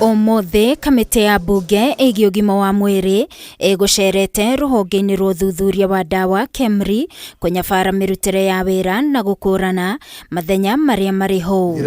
Ũmũthĩ kamĩtĩ ya mbunge ĩgiĩ ũgima wa mwĩrĩ ĩgũcerete rũhonge-inĩ rwa ũthuthuria wa ndawa KEMRI kũnyabara mĩrutĩre ya wĩra na gũkũrana mathenya marĩa marĩ ho.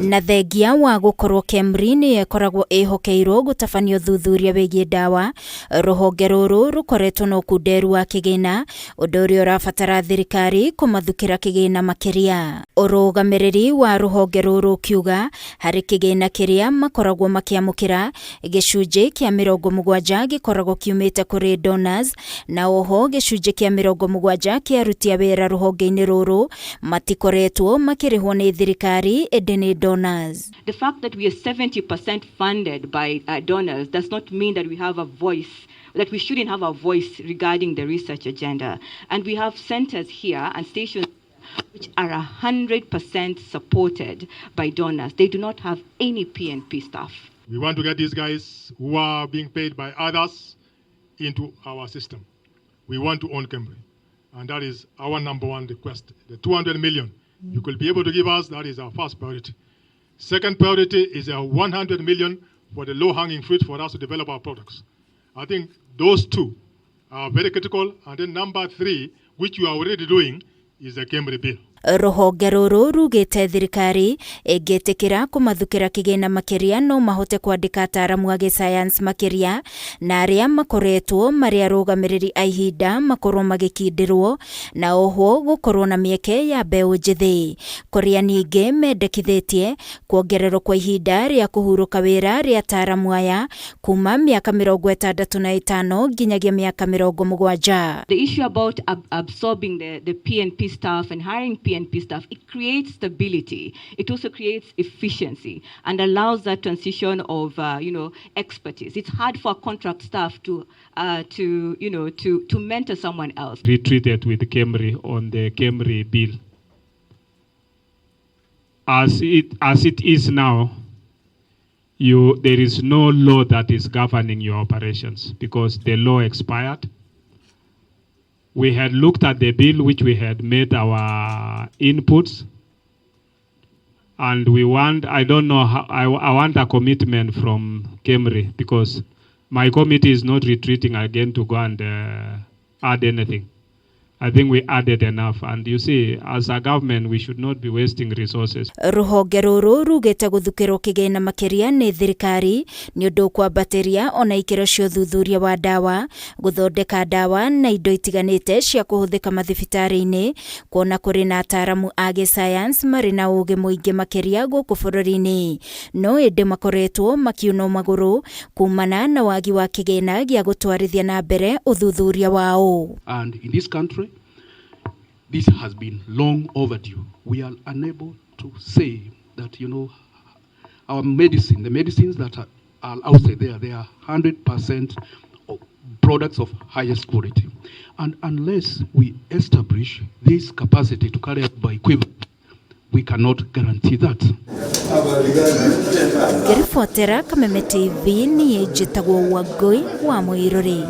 Na thengia wa gũkorwo KEMRI nĩ ĩkoragwo ĩhokeirwo gũtabania ũthuthuria wĩgiĩ ndawa, rũhonge rũrũ rũkoretwo na ũkunderu wa kĩgĩna, ũndũ ũrĩa ũrabatara thirikari kũmathukĩra kĩgĩna makĩria. Ũrũgamĩrĩri wa rũhonge rũrũ kiuga harĩ kĩgĩna kĩrĩa makoragwo makiamũkĩra gĩcunjĩ kĩa 70 gĩkoragwo kiumĩte kũrĩ donors, na oho gĩcunjĩ kĩa 70 kĩa aruti a wĩra rũhonge-inĩ rũrũ matikoretwo makĩrĩhwo nĩ thirikari ĩndĩ nĩ donors. The fact that we are 70% funded by donors does not mean that we have a voice, that we shouldn't have a voice regarding the research agenda. And we have centers here and stations which are 100% supported by donors. They do not have any PNP staff. We want to get these guys who are being paid by others into our system. We want to own KEMRI. And that is our number one request. The 200 million you could be able to give us, that is our first priority. Second priority is 100 million for the low-hanging fruit for us to develop our products. I think those two are very critical. And then number 3, which you are already doing, is the KEMRI bill. Rũhonge rũrũ rugĩte thirikari ĩngĩtĩkĩra kũmathukĩra kĩgĩna makĩria no mahote kwandĩka ataaramu a gĩsayansi makĩria, na arĩa makoretwo marĩ arũgamĩrĩri a ihinda makorwo magĩkindĩrwo, na oho gũkorwo na mĩeke ya mbeũ njĩthĩ. Kũrĩa ningĩ mendekithĩtie kuongererwo kwa ihinda rĩa kũhurũka wĩra rĩa ataaramu aya kuma mĩaka 65 nginyagia mĩaka 70. The issue about absorbing the PNP staff and hiring PNP staff, it creates stability. It also creates efficiency and allows that transition of expertise. It's hard for contract staff to mentor someone else. Retreated with KEMRI on the KEMRI bill. As it is now, there is no law that is governing your operations because the law expired. We had looked at the bill, which we had made our inputs, and we want, I don't know how, I want a commitment from KEMRI because my committee is not retreating again to go and add anything. I think we added enough, and you see, as a government, we should not be wasting resources. Rũhonge rũrũ rugĩte gũthukĩrwo kĩgĩna makĩria nĩ thirikari nĩ ũndũ kwambatĩria ona ikĩro cia ũthuthuria wa ndawa, gũthondeka ndawa na indo itiganĩte cia kũhũthĩka mathibitarĩ-inĩ, kuona kũrĩ na ataaramu a gĩsayansi marĩ na ũũgĩ mũingĩ makĩria gũkũ bũrũri-inĩ, no ĩndĩ makoretwo makiunwo magũrũ kumana na wagi wa kĩgĩna gĩa gũtwarithia na mbere ũthuthuria wao. And in this country, this has been long overdue. We are unable to say that, our medicine, the medicines that are outside there, they are 100% products of highest quality. And unless we establish this capacity to carry out by equivalent, we cannot guarantee that. Ngĩribotera Kameme TV niĩ njĩtagwo Wangui wa Mũirũrĩ.